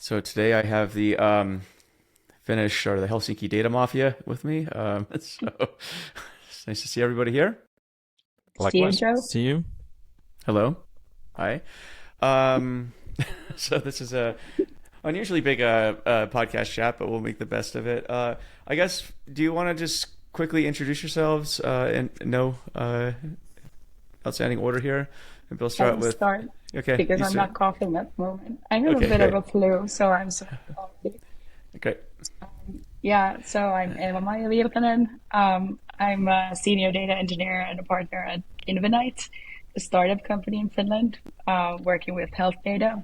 So today I have the Finnish or the Helsinki Data Mafia with me. So it's nice to see everybody here. See you, Likewise. Joe. See you. Hello. Hi. Um, so this is a unusually big podcast chat, but we'll make the best of it. I guess, do you want to just quickly introduce yourselves in no outstanding order here? Maybe we'll I start will with, start okay, because you I'm start. not coughing at the moment. I have a Okay, bit of great. a flu, so I'm sorry. Great. Yeah, so I'm Eva-Maija Virtanen. I'm a senior data engineer and a partner at Invenite, a startup company in Finland, working with health data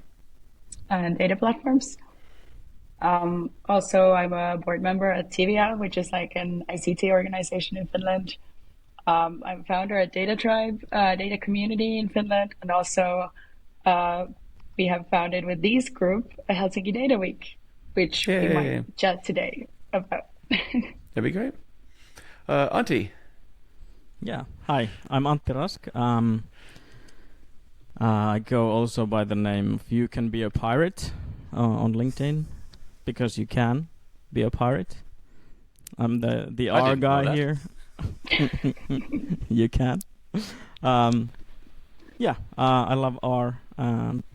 and data platforms. Also, I'm a board member at TVA, which is like an ICT organization in Finland. I'm founder at Data Tribe, data community in Finland, and also uh, we have founded with these group a Helsinki Data Week, which we might Yay. chat today about. That'd be great. Auntie. Yeah. Hi, I'm Antti Rask. I go also by the name of You Can Be a Pirate on LinkedIn because you can be a pirate. I'm the I R didn't know guy that. here. You can. Um, yeah, I love R,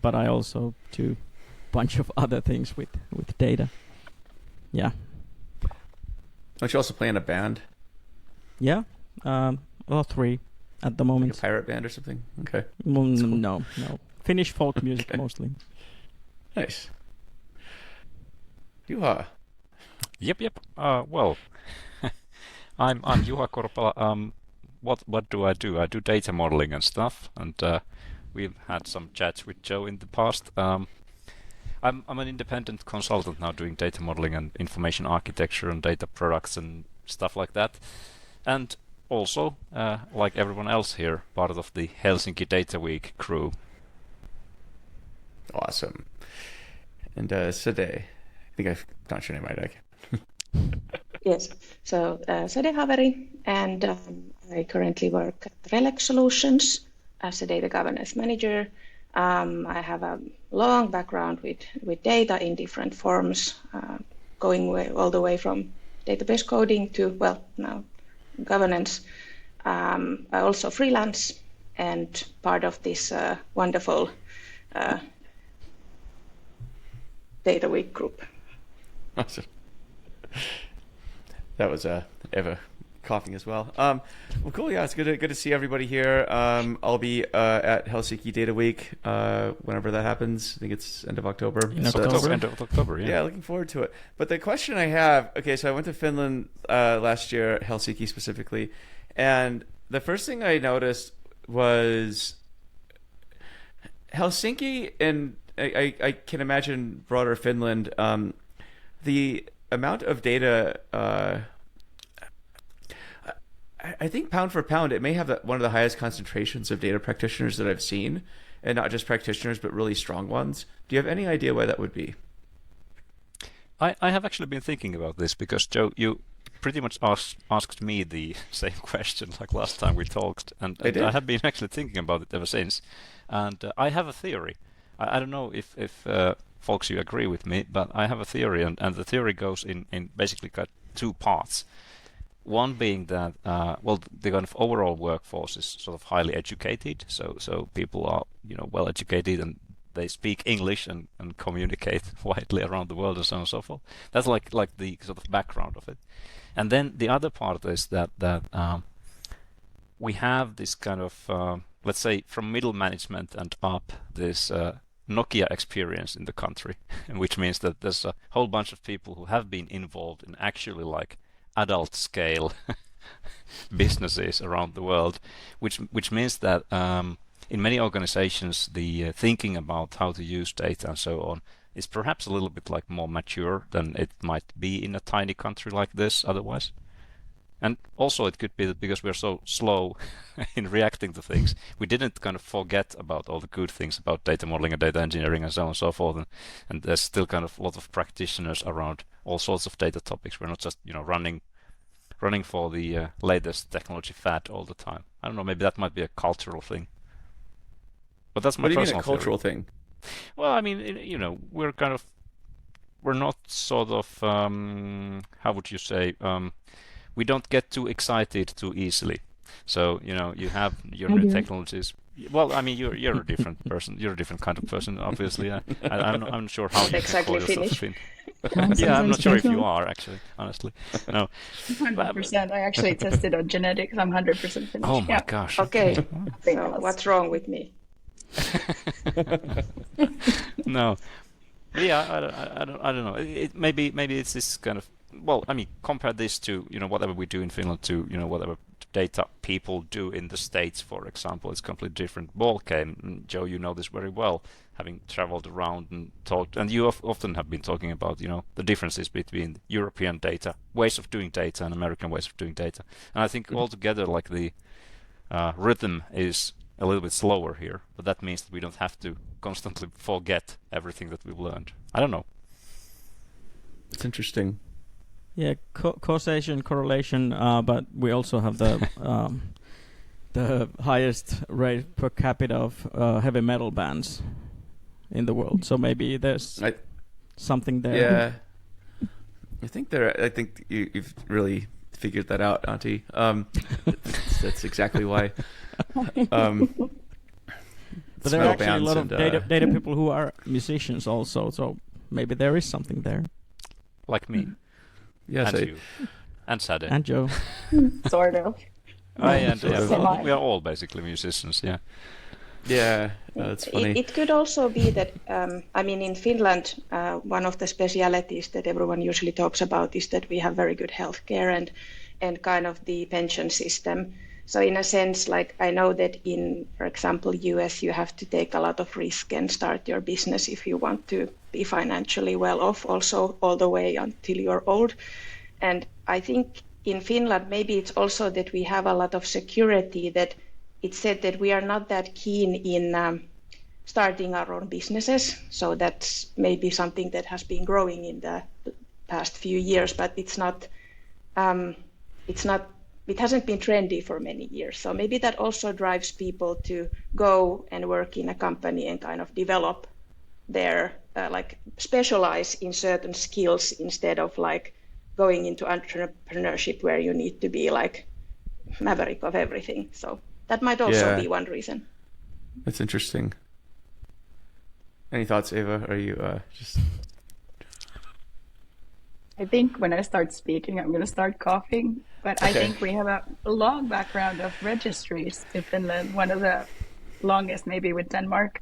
but I also do bunch of other things with data. Yeah, Don't you also play in a band? yeah. Well, three at the Like a moment. pirate band or something? Okay. Well, That's cool. no. Finnish folk music Okay. mostly. Nice. Juha. Yep. Well, I'm Juha Korpela. What do? I do data modeling and stuff, and we've had some chats with Joe in the past. I'm an independent consultant now, doing data modeling and information architecture and data products and stuff like that, and also, like everyone else here, part of the Helsinki Data Week crew. Awesome. And Sade. I think I've pronounced your name right. Yes, so Sade Haveri, and I currently work at Relex Solutions as a data governance manager. I have a long background with data in different forms, all the way from database coding to, well, now governance. I also freelance and part of this wonderful uh, Data Week group. Awesome. That was Eva coughing as well. Well, cool. Yeah, it's good to see everybody here. I'll be at Helsinki Data Week whenever that happens. I think it's end of October. In So October. End of October, yeah. yeah, looking forward to it. But the question I have, okay, so I went to Finland last year, Helsinki specifically, and the first thing I noticed was Helsinki, and I can imagine broader Finland. The amount of data, I think pound for pound, it may have one of the highest concentrations of data practitioners that I've seen, and not just practitioners, but really strong ones. Do you have any idea why that would be? I have actually been thinking about this because, Joe, you pretty much asked me the same question like last time we talked, and, I and I did. have been actually thinking about it ever since. And I have a theory. I don't know if folks you agree with me, but I have a theory, and the theory goes in basically got two parts. One being that, well, the kind of overall workforce is sort of highly educated, so people are, well educated, and they speak English and communicate widely around the world and so on and so forth. That's like the sort of background of it. And then the other part is that we have this kind of, let's say, from middle management and up, this Nokia experience in the country, which means that there's a whole bunch of people who have been involved in actually like adult scale businesses around the world, which means that in many organizations the thinking about how to use data and so on is perhaps a little bit like more mature than it might be in a tiny country like this otherwise. And also it could be that because we're so slow in reacting to things, we didn't kind of forget about all the good things about data modeling and data engineering and so on and so forth. And there's still kind of a lot of practitioners around all sorts of data topics. We're not just, running for the latest technology fad all the time. I don't know, maybe that might be a cultural thing. But that's my What do you mean a personal theory. cultural thing? Well, I mean, we're kind of we're not sort of how would you say, we don't get too excited too easily. So you have your new technologies. Well, I mean, you're a different person. You're a different kind of person, obviously. I'm not sure how you exactly can call yourself Finnish. Yeah, I'm not sure if you are actually, honestly. No. 100%. I actually tested on genetics. I'm 100% Finnish. Oh my gosh. Okay, Nothing so else. what's wrong with me? No. But yeah, I don't know. Maybe it's this kind of, well, I mean, compare this to whatever we do in Finland to whatever data people do in the States, for example. It's a completely different ballgame. Joe, you know this very well, having traveled around and talked, and you often have been talking about the differences between European data ways of doing data and American ways of doing data. And I think altogether, like the rhythm is a little bit slower here, but that means that we don't have to constantly forget everything that we've learned. I don't know. It's interesting. Yeah, causation, correlation, but we also have the highest rate per capita of heavy metal bands in the world. So maybe there's something there. Yeah, I think you've really figured that out, Auntie. That's exactly why. But there are actually a lot of data people who are musicians also, so maybe there is something there. Like me. Yes, and you. And Sade. And Joe. Sort of. We are all basically musicians, yeah. Yeah, that's funny. It could also be that, in Finland, one of the specialities that everyone usually talks about is that we have very good healthcare and kind of the pension system. So in a sense, like I know that in, for example, US, you have to take a lot of risk and start your business if you want to be financially well off also all the way until you're old. And I think in Finland, maybe it's also that we have a lot of security, that it's said that we are not that keen in starting our own businesses. So that's maybe something that has been growing in the past few years, but it hasn't been trendy for many years. So maybe that also drives people to go and work in a company and kind of develop their, specialize in certain skills instead of like going into entrepreneurship where you need to be like maverick of everything. So that might also be one reason. That's interesting. Any thoughts, Eva? Are you just... I think when I start speaking, I'm going to start coughing. But I think we have a long background of registries in Finland, one of the longest maybe with Denmark,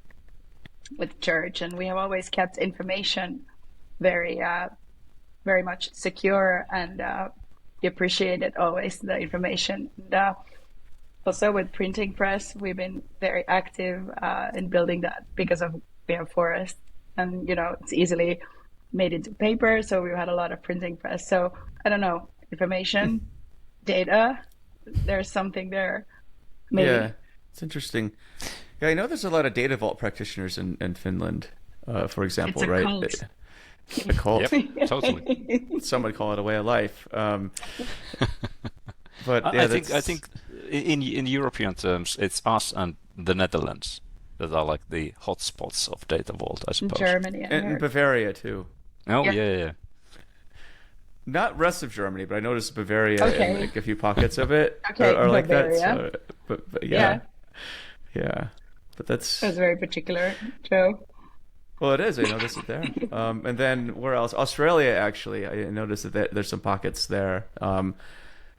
with church. And we have always kept information very, very much secure, and we appreciated always the information. And also with printing press, we've been very active in building that because we have forest, and it's easily made into paper, so we've had a lot of printing press. So I don't know, information, data, there's something there. Maybe. Yeah, it's interesting. Yeah, I know there's a lot of data vault practitioners in Finland, for example, it's a right? Cult. A cult. Yep, totally. Some would call it a way of life. But yeah, I think in European terms, it's us and the Netherlands that are like the hotspots of data vault, I suppose. Germany and Bavaria too. Oh yeah. Not rest of Germany, but I noticed Bavaria and like a few pockets of it are like Bavaria. that. So, but yeah. But that's very particular, Joe. Well, it is. I noticed it there. And then where else? Australia, actually. I noticed that there's some pockets there. I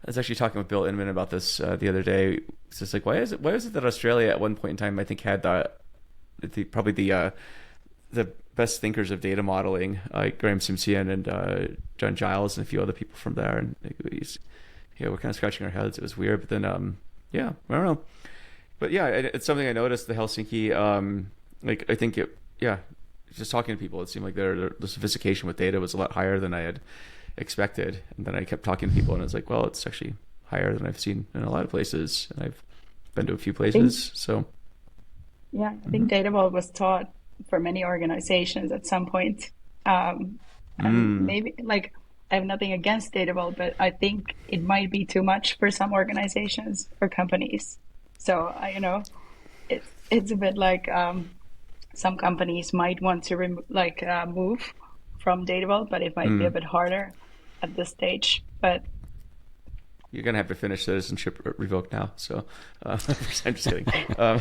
was actually talking with Bill Inman about this the other day. It's just like, why is it that Australia at one point in time, I think, had probably the best thinkers of data modeling, like Graham Simsian and John Giles and a few other people from there. And we're kind of scratching our heads. It was weird, but then I don't know. But yeah, it's something I noticed. The Helsinki, I think just talking to people, it seemed like the sophistication with data was a lot higher than I had expected. And then I kept talking to people, and I was like, well, it's actually higher than I've seen in a lot of places, and I've been to a few places. I think data vault was taught for many organizations at some point. And maybe I have nothing against data vault, but I think it might be too much for some organizations or companies. So it's a bit like some companies might want to move from Dataville, but it might be a bit harder at this stage. But you're gonna have to finish citizenship revoked now. So I'm just kidding. Yeah,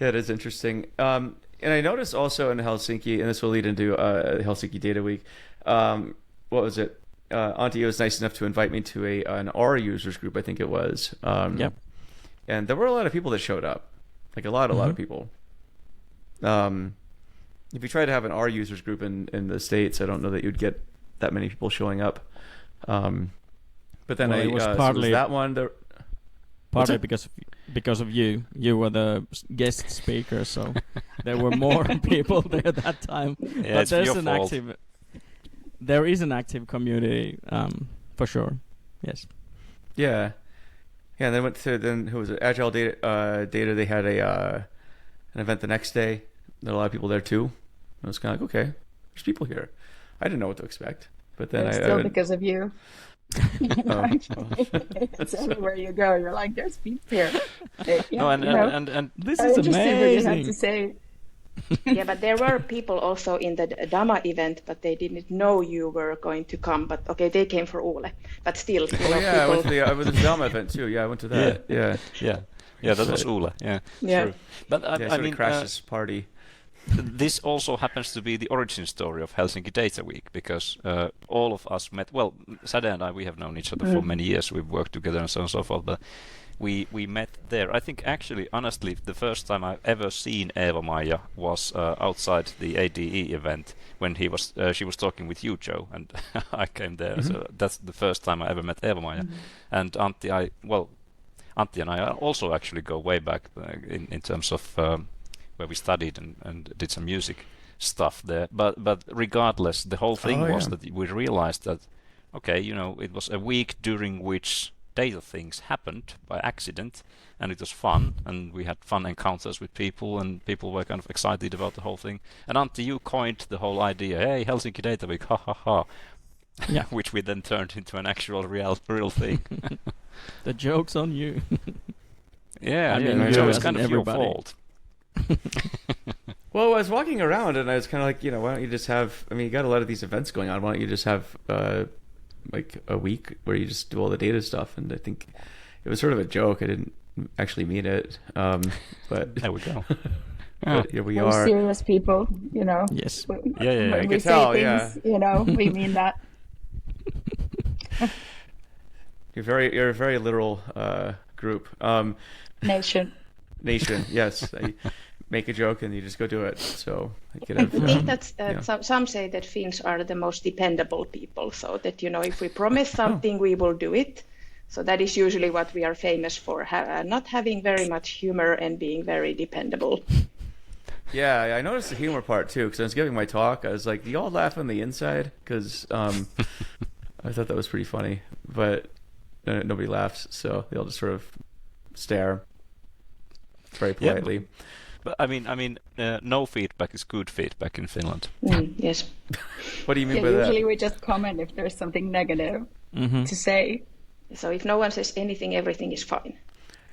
it is interesting. And I noticed also in Helsinki, and this will lead into Helsinki Data Week. What was it? Antti was nice enough to invite me to an R users group, I think it was. Yep. And there were a lot of people that showed up, like a lot of people. If you try to have an R users group in the States, I don't know that you'd get that many people showing up. But then it was so partly was that one. Partly because of you. You were the guest speaker, so there were more people there that time. Yeah, but it's your fault. There is an active community, for sure. Yes. Yeah. Yeah, and then who was it? Agile Data. They had an event the next day. There were a lot of people there too. I was kind of like, okay, there's people here. I didn't know what to expect, but then still because of you. It's everywhere you go. You're like, there's people here. And this is amazing. You have to say. Yeah, but there were people also in the Dama event, but they didn't know you were going to come. But okay, they came for Ole. But still, I went to the Dama event too. Yeah, I went to that. Yeah, that was Ole. Yeah. True. But I mean, Crash's party. This also happens to be the origin story of Helsinki Data Week, because all of us met. Well, Sade and I, we have known each other for many years. We've worked together and so on and so forth. But we met there. I think actually, honestly, the first time I've ever seen Eeva-Maija was outside the ADE event when she was talking with you, Joe, and I came there. So that's the first time I ever met Eeva-Maija. And Antti and I also actually go way back in terms of where we studied and did some music stuff there. But regardless, the whole thing was that we realized that, okay, it was a week during which data things happened by accident, and it was fun, and we had fun encounters with people, and people were kind of excited about the whole thing. And Antti, you coined the whole idea, hey, Helsinki Data Week, ha ha ha. Yeah. Which we then turned into an actual real thing. The joke's on you. Yeah, so it's kind of your fault. Well, I was walking around and I was kind of like, why don't you just have, you got a lot of these events going on. Why don't you just have like a week where you just do all the data stuff? And I think it was sort of a joke. I didn't actually mean it. But there we go. But here we We're are. serious people, Yes. When I we can say tell, things, we mean that. You're a very literal group. Nation, yes. I make a joke and you just go do it. So I think that's some say that Finns are the most dependable people. So that if we promise something, we will do it. So that is usually what we are famous for: not having very much humor and being very dependable. Yeah, I noticed the humor part too, because I was giving my talk. I was like, "Do you all laugh on the inside?" Because I thought that was pretty funny, but nobody laughs, so they all just sort of stare very politely. Yeah, but I mean, no feedback is good feedback in Finland. Yes. What do you mean by that? Usually we just comment if there's something negative to say. So if no one says anything, everything is fine.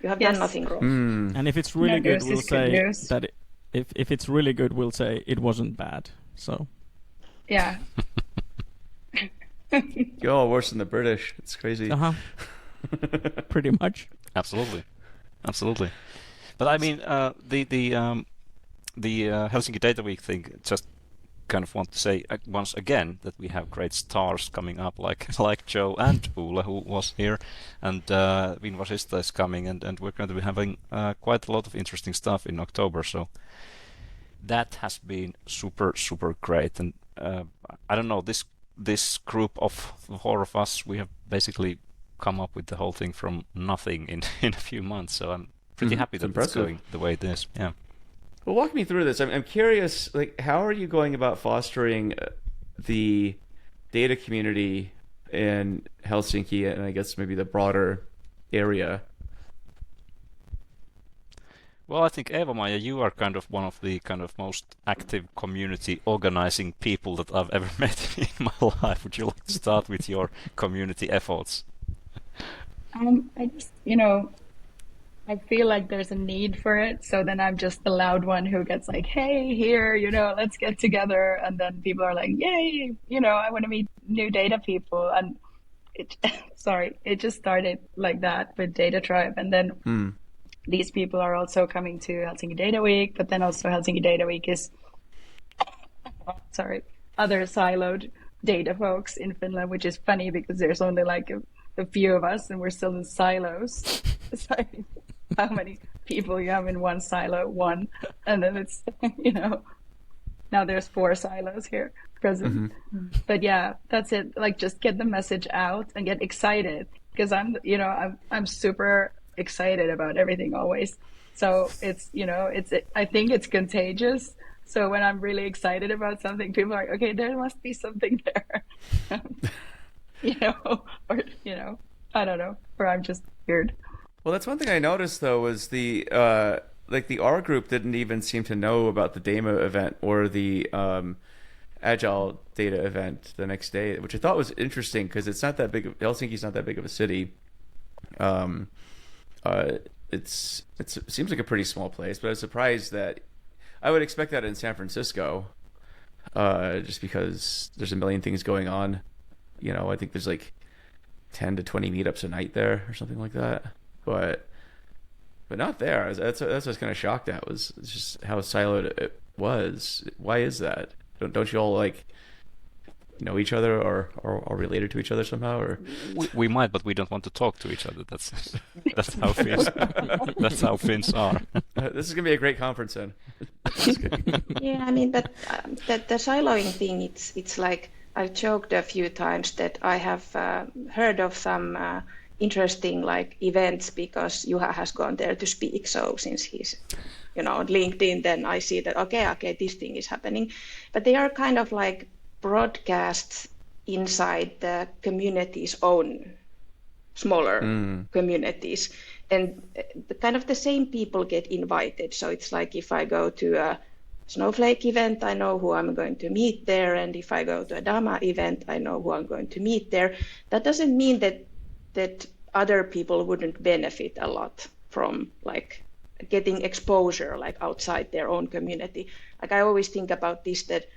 You have done nothing wrong. And if it's really good, we'll say that. If it's really good, we'll say it wasn't bad. So. Yeah. You're all worse than the British. It's crazy. Pretty much. Absolutely. But I mean, the Helsinki Data Week thing. Just kind of want to say once again that we have great stars coming up, like Joe and Ole, who was here, and Vinvasista is coming, and we're going to be having quite a lot of interesting stuff in October. So that has been super great, and I don't know, this group of 4 of us, we have basically come up with the whole thing from nothing in a few months. So I'm pretty happy that it's going the way it is. Yeah. Well, walk me through this. I'm curious, how are you going about fostering the data community in Helsinki and I guess maybe the broader area? Well, I think Eeva-Maija, you are kind of one of the kind of most active community organizing people that I've ever met in my life. Would you like to start with your community efforts? I just, I feel like there's a need for it. So then I'm just the loud one who gets like, hey, here, let's get together. And then people are like, yay, I want to meet new data people. And it, sorry, it just started like that with Data Tribe. And then these people are also coming to Helsinki Data Week, but then also Helsinki Data Week is, other siloed data folks in Finland, which is funny because there's only like a few of us and we're still in silos. It's like, how many people you have in one silo? One. And then it's, now there's 4 silos here present. But yeah, that's it. Like, just get the message out and get excited, because I'm super excited about everything always. So it's, I think it's contagious. So when I'm really excited about something, people are like, okay, there must be something there. Or, I don't know, or I'm just weird. Well, that's one thing I noticed though, was the R group didn't even seem to know about the DEMA event or the Agile Data event the next day, which I thought was interesting because it's not that big. Helsinki's not that big of a city. It seems like a pretty small place, but I was surprised that I would expect that in San Francisco, just because there's a million things going on. I think there's like 10 to 20 meetups a night there or something like that. But not there. That's what I was kind of shocked at, was just how siloed it was. Why is that? Don't you all like know each other or are related to each other somehow? Or we might, but we don't want to talk to each other. That's how Finns are. This is gonna be a great conference then. Yeah, I mean, but the siloing thing, it's like, I've joked a few times that I have heard of some interesting like events because Juha has gone there to speak. So since he's, on LinkedIn, then I see that, okay, this thing is happening. But they are kind of like broadcasts inside the community's own smaller communities. And the same people get invited. So it's like, if I go to a Snowflake event, I know who I'm going to meet there. And if I go to a Dama event, I know who I'm going to meet there. That doesn't mean that other people wouldn't benefit a lot from like getting exposure like outside their own community. Like, I always think about this, that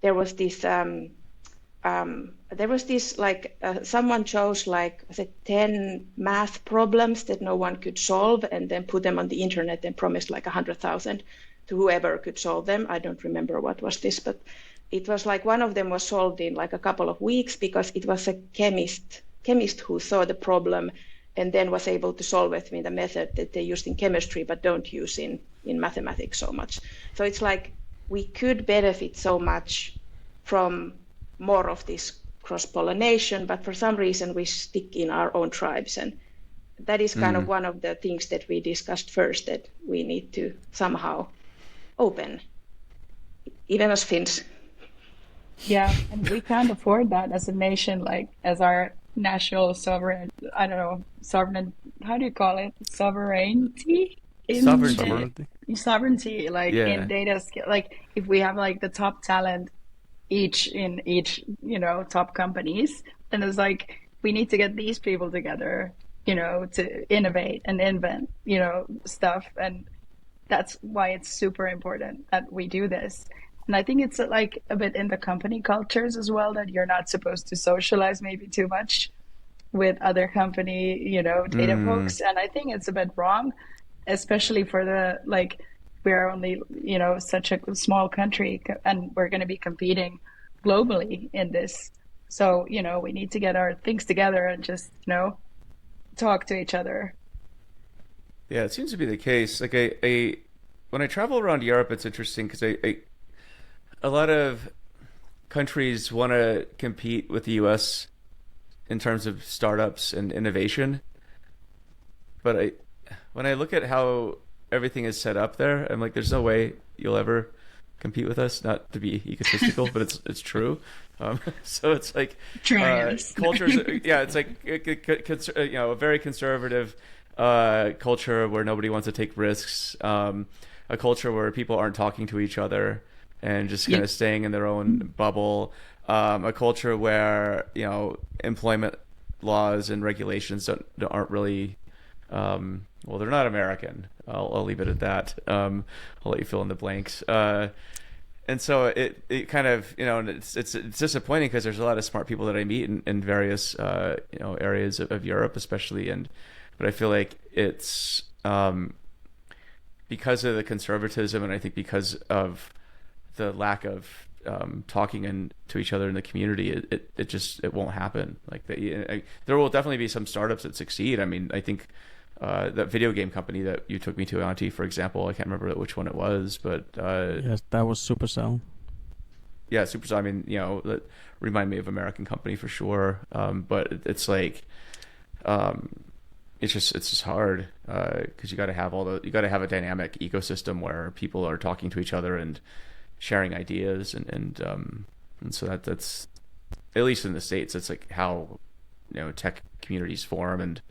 there was this someone chose like 10 math problems that no one could solve, and then put them on the internet and promised like 100,000 to whoever could solve them. I don't remember what was this, but it was like one of them was solved in like a couple of weeks because it was a chemist who saw the problem and then was able to solve it with a method that they used in chemistry but don't use in mathematics so much. So it's like, we could benefit so much from more of this cross-pollination, but for some reason we stick in our own tribes. And that is kind of one of the things that we discussed first, that we need to somehow open, even as Finns. Yeah, and we can't afford that as a nation, like as our national sovereign, I don't know, sovereign, how do you call it? Sovereignty? Sovereignty, like in data skill, like if we have like the top talent in each, top companies, then it's like, we need to get these people together, to innovate and invent, stuff. And that's why it's super important that we do this. And I think it's like a bit in the company cultures as well, that you're not supposed to socialize maybe too much with other company, data folks. And I think it's a bit wrong, especially for the, like, we're only, such a small country and we're going to be competing globally in this. So, we need to get our things together and just, talk to each other. Yeah, it seems to be the case. Like, when I travel around Europe, it's interesting because a lot of countries want to compete with the US in terms of startups and innovation. But when I look at how everything is set up there, I'm like, there's no way you'll ever compete with us. Not to be egotistical, but it's true. So it's like cultures. Yeah, it's like a very conservative culture where nobody wants to take risks. A culture where people aren't talking to each other and just kind of staying in their own bubble. A culture where employment laws and regulations aren't really well, they're not American. I'll leave it at that. I'll let you fill in the blanks. And so it kind of, and it's disappointing because there's a lot of smart people that I meet in various areas of Europe, especially, but I feel like it's because of the conservatism, and I think because of the lack of talking to each other in the community, it won't happen. Like there will definitely be some startups that succeed. I mean, I think that video game company that you took me to, Auntie, for example, I can't remember which one it was, but yes, that was Supercell. Yeah, Supercell. I mean, that remind me of American company for sure. But it's like, it's just hard because you got to have you got to have a dynamic ecosystem where people are talking to each other and sharing ideas, and so that's at least in the States, it's like how tech communities form and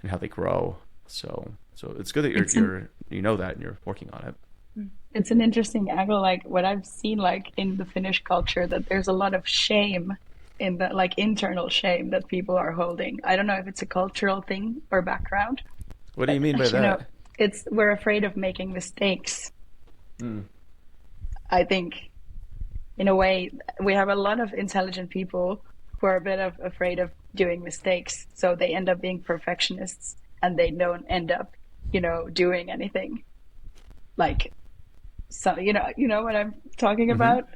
how they grow. So it's good that you know that and you're working on it. It's an interesting angle, like what I've seen, like in the Finnish culture, that there's a lot of shame in the like internal shame that people are holding. I don't know if it's a cultural thing or background. What do you mean by that? We're afraid of making mistakes. I think, in a way, we have a lot of intelligent people who are a bit afraid of doing mistakes, so they end up being perfectionists and they don't end up, doing anything. Like, so you know what I'm talking about.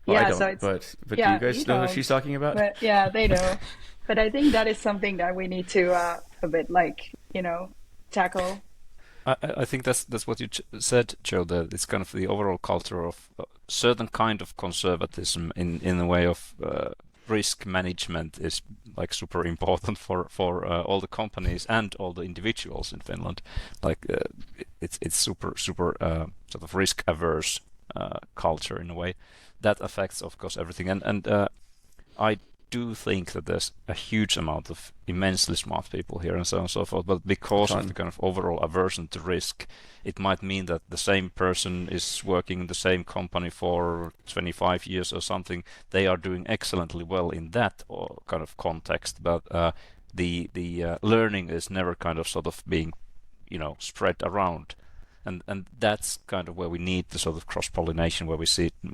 Well, yeah, I don't, so it's, but do you guys know what she's talking about? But yeah, they know. But I think that is something that we need to a bit tackle. I think that's what you said, Joe. That it's kind of the overall culture of certain kind of conservatism in the way of risk management is like super important for all the companies and all the individuals in Finland. Like it's super sort of risk averse culture in a way that affects, of course, everything. And I do think that there's a huge amount of immensely smart people here and so on and so forth, but because of the kind of overall aversion to risk, it might mean that the same person is working in the same company for 25 years or something. They are doing excellently well in that or kind of context, but the learning is never kind of sort of being spread around. And that's kind of where we need the sort of cross-pollination, where we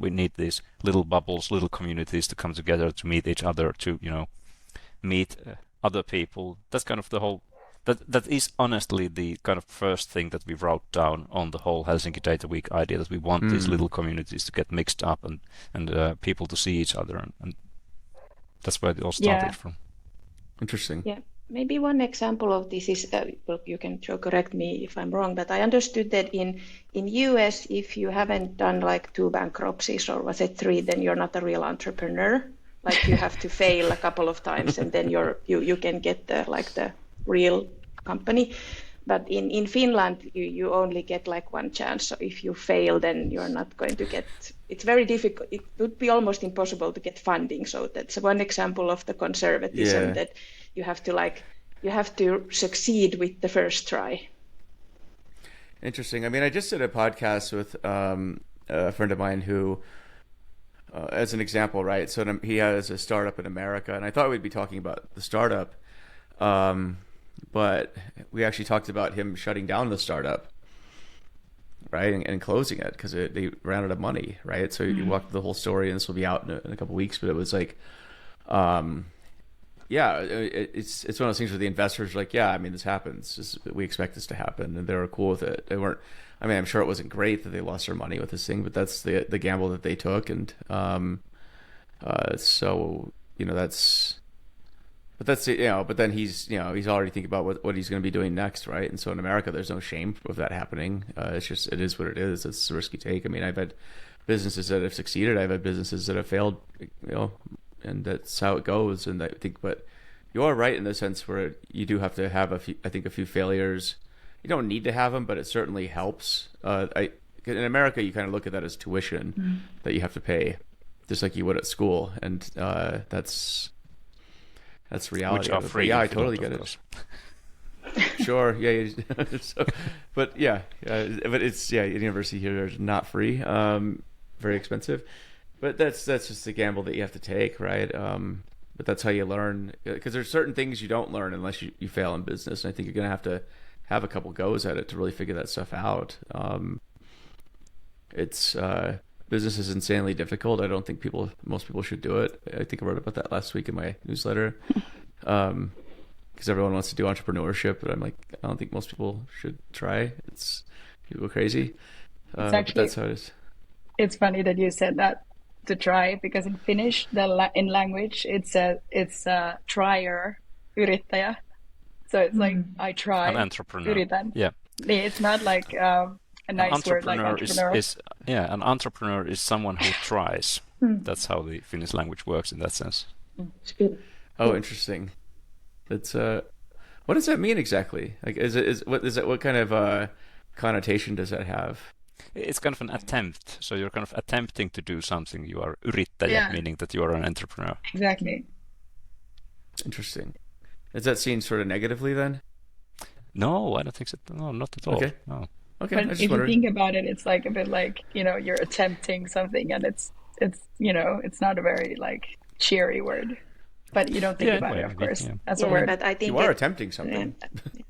need these little bubbles, little communities to come together to meet each other, to meet other people. That's kind of the whole. That is honestly the kind of first thing that we wrote down on the whole Helsinki Data Week idea, that we want these little communities to get mixed up and people to see each other, and that's where it all started from. Interesting. Yeah. Maybe one example of this is, you can correct me if I'm wrong, but I understood that in US, if you haven't done like 2 bankruptcies, or was it 3, then you're not a real entrepreneur. Like you have to fail a couple of times and then you can get the real company. But in Finland, you only get like one chance. So if you fail, then you're not going to get, it's very difficult. It would be almost impossible to get funding. So that's one example of the conservatism, that you have to succeed with the first try. Interesting. I mean, I just did a podcast with a friend of mine who, as an example, right? So he has a startup in America, and I thought we'd be talking about the startup, but we actually talked about him shutting down the startup, right, and closing it because they ran out of money, right? So you walked the whole story, and this will be out in a couple of weeks. But it was like, it's one of those things where the investors are like, yeah, I mean, this happens. We expect this to happen, and they were cool with it. They weren't. I mean, I'm sure it wasn't great that they lost their money with this thing, but that's the gamble that they took, and so that's. But that's but then he's already thinking about what he's going to be doing next, right? And so in America, there's no shame of that happening. It is what it is. It's a risk you take. I mean, I've had businesses that have succeeded. I've had businesses that have failed, and that's how it goes. And I think, but you are right in the sense where you do have to have a few failures. You don't need to have them, but it certainly helps. In America, you kind of look at that as tuition that you have to pay, just like you would at school, and that's reality. Which are free. Yeah, I totally get it. Sure. Yeah. So, but it's university here is not free. Very expensive. But that's just a gamble that you have to take, right? but that's how you learn. Because there's certain things you don't learn unless you fail in business, and I think you're gonna have to have a couple goes at it to really figure that stuff out. It's business is insanely difficult. I don't think most people should do it. I think I wrote about that last week in my newsletter. Because everyone wants to do entrepreneurship, but I'm like, I don't think most people should try. People go crazy. It's actually, but that's how it is. It's funny that you said that to try, because in Finnish, in language, it's trier, yrittäjä. So it's like I try. An entrepreneur. Yritän. Yeah. It's not like a nice word like entrepreneur. An entrepreneur is someone who tries. That's how the Finnish language works in that sense. It's good. Oh, interesting. It's what does that mean exactly? Like, what kind of connotation does that have? It's kind of an attempt. So you're kind of attempting to do something. You are yrittäjä, meaning that you are an entrepreneur. Exactly. Interesting. Is that seen sort of negatively then? No, I don't think so. No, not at all. Okay. No. Okay. But if you think about it, it's like a bit like, you're attempting something, and it's it's not a very like cheery word. But you don't think about it, of course. Yeah. That's a word. But I think you are attempting something.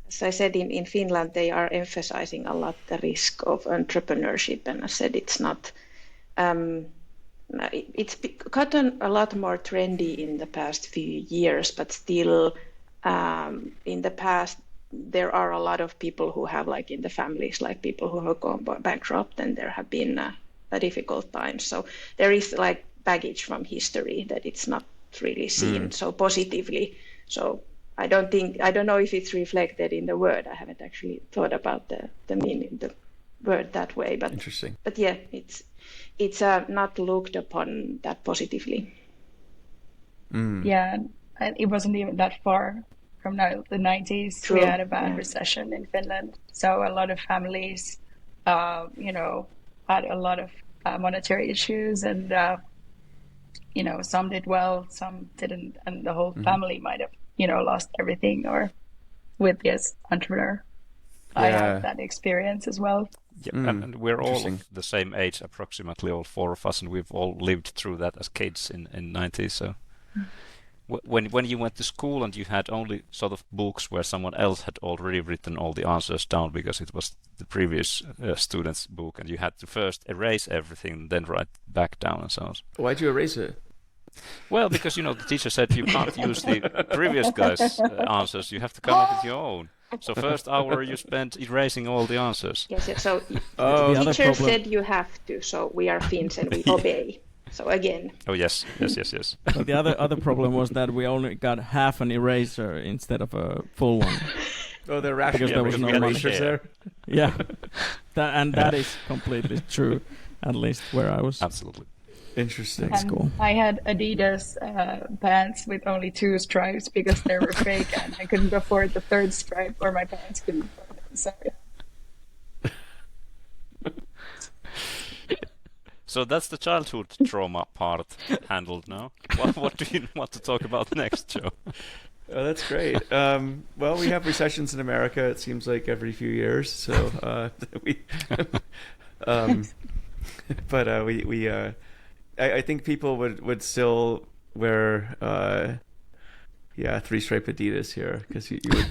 As I said, in Finland, they are emphasizing a lot the risk of entrepreneurship. And I said it's not, it's gotten a lot more trendy in the past few years, but still in the past, there are a lot of people who have, like in the families, like people who have gone bankrupt, and there have been a difficult times. So there is like baggage from history that it's not really seen so positively. So I don't know if it's reflected in the word. I haven't actually thought about the meaning, the word that way. But interesting. But yeah, it's not looked upon that positively. Yeah, and it wasn't even that far from now. The 90s, True. we had a bad recession in Finland. So a lot of families, had a lot of monetary issues, and some did well, some didn't, and the whole family might have, lost everything. Or with this entrepreneur, I had that experience as well. Yeah, and we're all the same age, approximately, all four of us, and we've all lived through that as kids in 90s. So when you went to school and you had only sort of books where someone else had already written all the answers down because it was the previous student's book, and you had to first erase everything, then write back down and so on. Why'd you erase it? Well, because the teacher said you can't use the previous guy's answers. You have to come up with your own. So first hour you spent erasing all the answers. Yes. So the teacher said you have to. So we are Finns and we obey. So again. Oh yes. But the other problem was that we only got half an eraser instead of a full one. Oh, they're rationing because there was no erasers there. Yeah, that is completely true. At least where I was. Absolutely. Interesting. That's cool. I had Adidas pants with only 2 stripes because they were fake, and I couldn't afford the 3rd stripe, or my parents couldn't afford it. So So that's the childhood trauma part handled now. What do you want to talk about next, Joe? Oh, that's great. Well, we have recessions in America. It seems like every few years. So I think people would still wear 3-stripe Adidas here, because you would.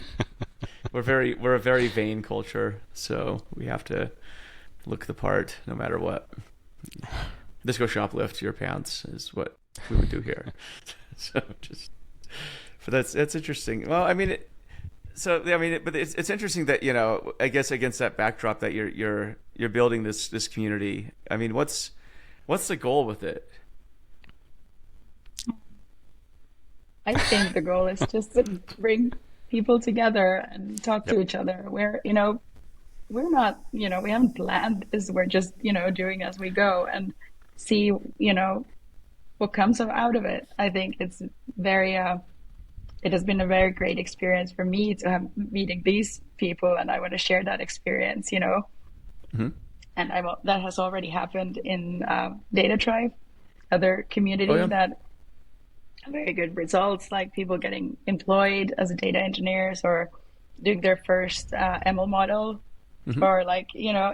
We're a very vain culture, so we have to look the part no matter what. Disco shoplift your pants is what we would do here. But that's interesting. Well, I mean, but it's interesting that I guess against that backdrop that you're building this community. I mean, what's the goal with it? I think the goal is just to bring people together and talk to each other. We're not, we haven't planned this. We're just, doing as we go and see, what comes out of it. I think it's very, it has been a very great experience for me to have meeting these people, and I want to share that experience, Mm-hmm. And that has already happened in Data Tribe, other community that have very good results, like people getting employed as data engineers or doing their first ML model. Mm-hmm. Or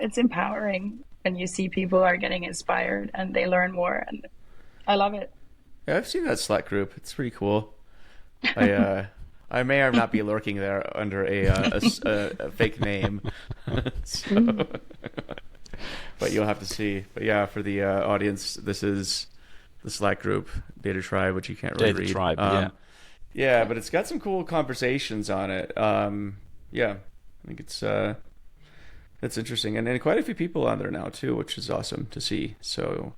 it's empowering when you see people are getting inspired and they learn more, and I love it. Yeah, I've seen that Slack group. It's pretty cool. I may or not be lurking there under a fake name. So, but you'll have to see. But yeah, for the audience, this is the Slack group, Data Tribe, which you can't really Data read. Tribe, yeah. Yeah, but it's got some cool conversations on it. Yeah, I think it's interesting, and quite a few people on there now too, which is awesome to see. So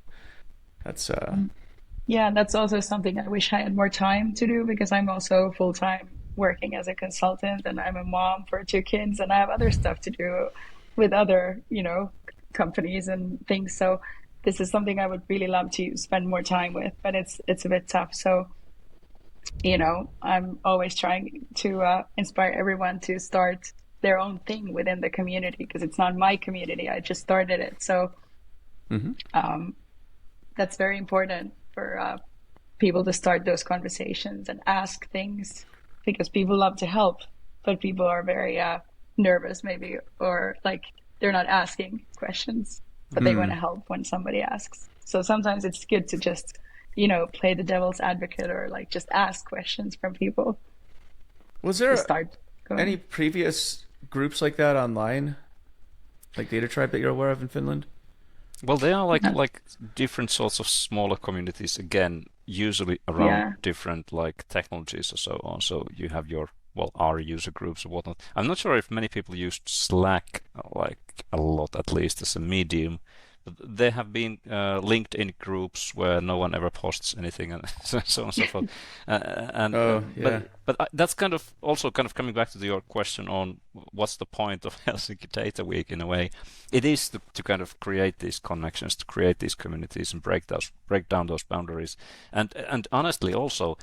that's Yeah, that's also something I wish I had more time to do because I'm also full time working as a consultant and I'm a mom for 2 kids and I have other stuff to do with other, companies and things. So this is something I would really love to spend more time with, but it's a bit tough. So, I'm always trying to inspire everyone to start their own thing within the community because it's not my community. I just started it. So that's very important for people to start those conversations and ask things because people love to help, but people are very nervous maybe, or like they're not asking questions, but they want to help when somebody asks. So sometimes it's good to just, play the devil's advocate or like just ask questions from people. Was there start going. any previous groups like that online, like Data Tribe, that you're aware of in Finland? Well, they are like different sorts of smaller communities, again, usually around different like technologies or so on. So you have your, our user groups or whatnot. I'm not sure if many people used Slack, like a lot at least, as a medium. But there have been LinkedIn groups where no one ever posts anything and so on and so forth. But that's kind of also coming back to your question on what's the point of Helsinki Data Week in a way. It is to kind of create these connections, to create these communities and break down those boundaries. And honestly also,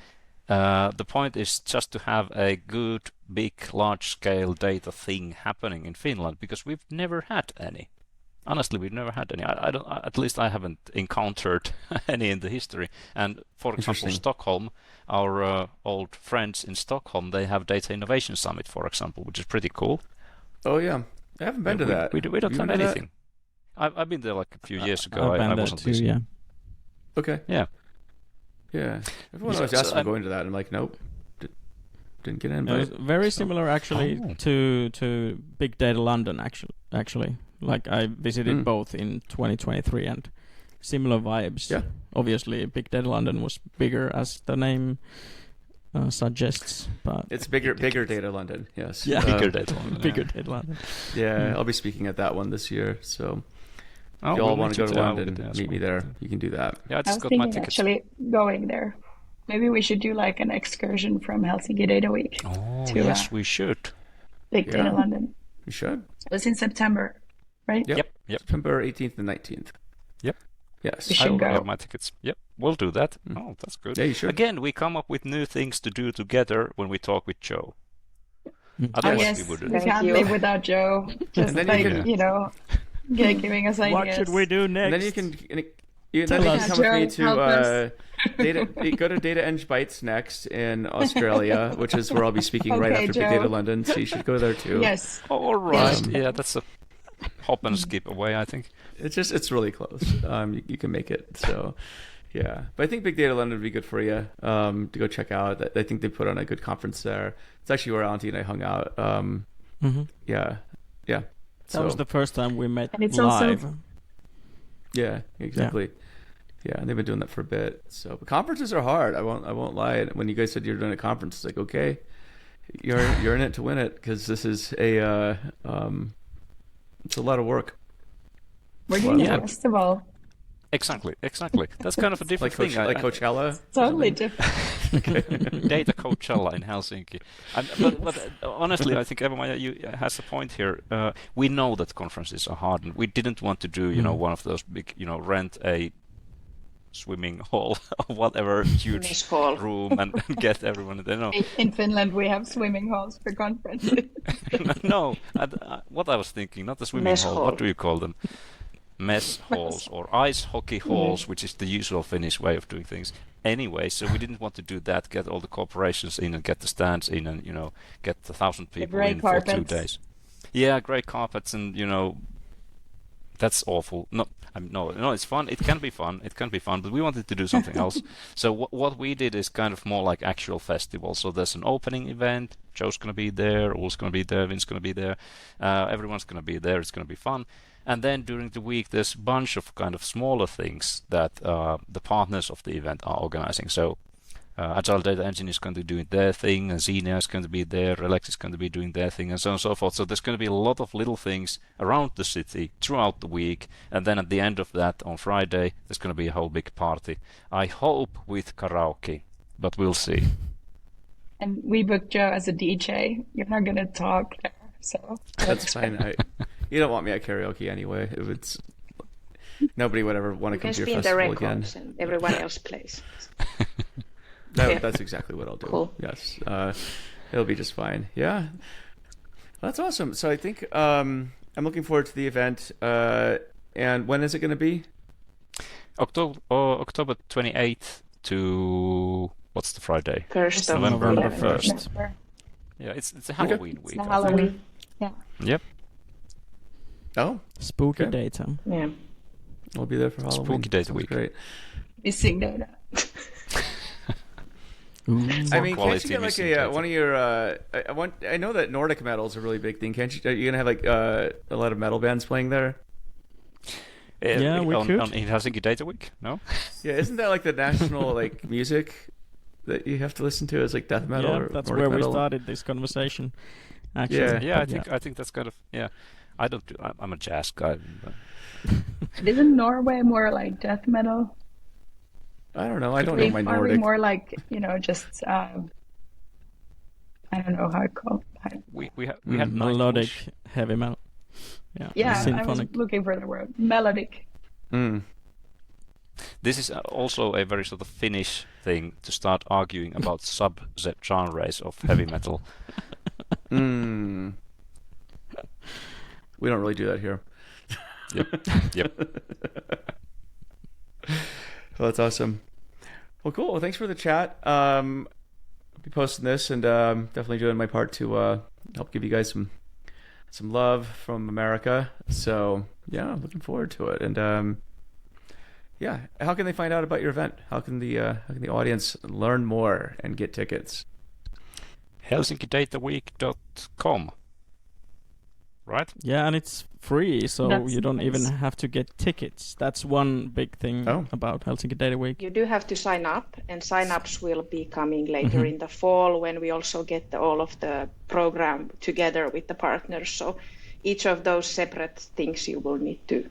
the point is just to have a good, big, large-scale data thing happening in Finland because we've never had any. Honestly, we've never had any. I don't. At least I haven't encountered any in the history. And for example, Stockholm, our old friends in Stockholm, they have Data Innovation Summit, for example, which is pretty cool. Oh yeah, I haven't been to that. We don't have anything. I've been there like a few years ago. I wasn't too, busy. yeah. Okay. Yeah. Yeah. Everyone always asks me going to that. I'm like, nope. Didn't get in. It was very similar actually to Big Data London actually. Like I visited both in 2023 and similar vibes. Yeah. Obviously Big Data London was bigger as the name suggests, but it's bigger Data London. Yes. Yeah. Bigger Data London. Bigger Data London. Yeah, I'll be speaking at that one this year. So if you all want to go to London, meet me there. You can do that. Yeah, I I just was got my thinking tickets. actually going there. Maybe we should do like an excursion from Helsinki Data Week. Oh, to, yes, we should. Big Data London. You should. It was in September, right? Yep. September 18th and 19th. Yep. Yes. We should I already go. have my tickets. Yep, we'll do that. Oh, that's good. Yeah, you should. Again, we come up with new things to do together when we talk with Joe. Oh Otherwise, yes, we we wouldn't. can't live without Joe. Just then like, you giving us ideas. What should we do next? And then you can Tell us. come with me Joe, help to go to Data Eng Bytes next in Australia, which is where I'll be speaking right Okay, after Joe. Big Data London. So you should go there too. Yes. All right. Yes. Yeah, that's a hop and skip away, I think. It's really close. You can make it. So yeah, but I think Big Data London would be good for you to go check out. I think they put on a good conference there. It's actually where Auntie and I hung out. Yeah. That was the first time we met And it's live. also- Yeah, exactly. Yeah, and they've been doing that for a bit. So, but conferences are hard. I won't lie. When you guys said you're doing a conference, it's like, okay, you're in it to win it because this is it's a lot of work. We're doing Yeah. a festival. Exactly. That's kind of a different Like thing. like Coachella. Totally different. Data Coachella in Helsinki. But honestly, I think Eva has a point here. We know that conferences are hard, and we didn't want to do, one of those big, rent a swimming hall or whatever huge Mess hall. room and get everyone there. No, In Finland, we have swimming halls for conferences. no. What I was thinking, not the swimming Mess hall. hall. What do you call them? Mess halls or ice hockey halls, which is the usual Finnish way of doing things. Anyway, so we didn't want to do that, get all the corporations in and get the stands in and, get 1,000 people grey in for 2 carpets. days. Yeah, grey carpets and, that's awful. No, No, it's fun. It can be fun. It can be fun, but we wanted to do something else. So what we did is kind of more like actual festival. So there's an opening event. Joe's gonna be there. Ul's gonna be there. Vin's gonna be there. Everyone's gonna be there. It's gonna be fun. And then during the week, there's a bunch of kind of smaller things that the partners of the event are organizing. So Agile Data Engine is going to be doing their thing, and Xenia is going to be there, Relax is going to be doing their thing, and so on and so forth. So there's going to be a lot of little things around the city throughout the week, and then at the end of that, on Friday, there's going to be a whole big party. I hope with karaoke, but we'll see. And we booked Joe as a DJ. You're not gonna talk there, so That's fine. You don't want me at karaoke anyway. Nobody would ever want to come to your festival again. And everyone else plays. That's exactly what I'll do. Cool. Yes, it'll be just fine. Yeah, that's awesome. So I think I'm looking forward to the event. And when is it going to be? October 28th to what's the Friday? November 1st. Yeah, it's a Halloween week. It's Halloween. Yeah. Yep. Oh, Spooky okay. data. Yeah. We'll be there for Halloween. Spooky Data Sounds week. Great. Missing data. I mean, can't you get like data. one of your? I know that Nordic metal is a really big thing. Can't you? Are you gonna have like a lot of metal bands playing there? Yeah, we could. In Helsinki Data Week, no? Yeah, isn't that like the national like music that you have to listen to? Is like death metal? Yeah, or that's Nordic where metal? we started this conversation. Actually, Yeah. I think that's kind of I'm a jazz guy. But... Isn't Norway more like death metal? I don't know. I don't know my Are we Nordic. more like, just I don't know how it called. We had melodic Nightwish. heavy metal. Yeah, I was symphonic. looking for the word melodic. Mm. This is also a very sort of Finnish thing to start arguing about sub-genres of heavy metal. Mm. We don't really do that here. Yep. Well, that's awesome. Well, cool. Well, thanks for the chat. I'll be posting this and definitely doing my part to help give you guys some love from America. So yeah, I'm looking forward to it. And yeah, how can they find out about your event? How can the audience learn more and get tickets? HelsinkiDataWeek.com. Right? Yeah, and it's free, so That's you don't even nice. have to get tickets. That's one big thing about Helsinki Data Week. You do have to sign up, and sign-ups will be coming later in the fall when we also get all of the program together with the partners. So each of those separate things you will need to,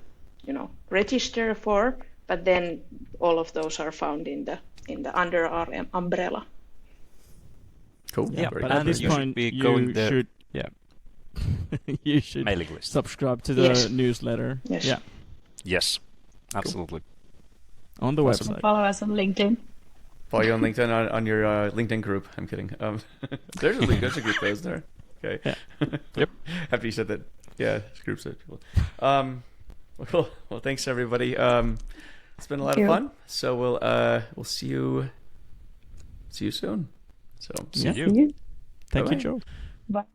register for, but then all of those are found in the under our umbrella. Cool. Yeah, Very but good. at this you should point, be going you there. should Yeah. you should Mailing list. subscribe to the Yes. newsletter. Yes. Yeah, Yes. Absolutely. on the Awesome. website. Follow us on LinkedIn. Follow you on LinkedIn on your LinkedIn group. I'm kidding. There's a group there, isn't there? Okay. Yeah. Yep. After you said that, yeah, there's groups of people. Well, cool. Well, thanks everybody. It's been a lot of you. fun. So we'll see you soon. So Yeah. See you. Thank you, Bye-bye. Joe. Bye.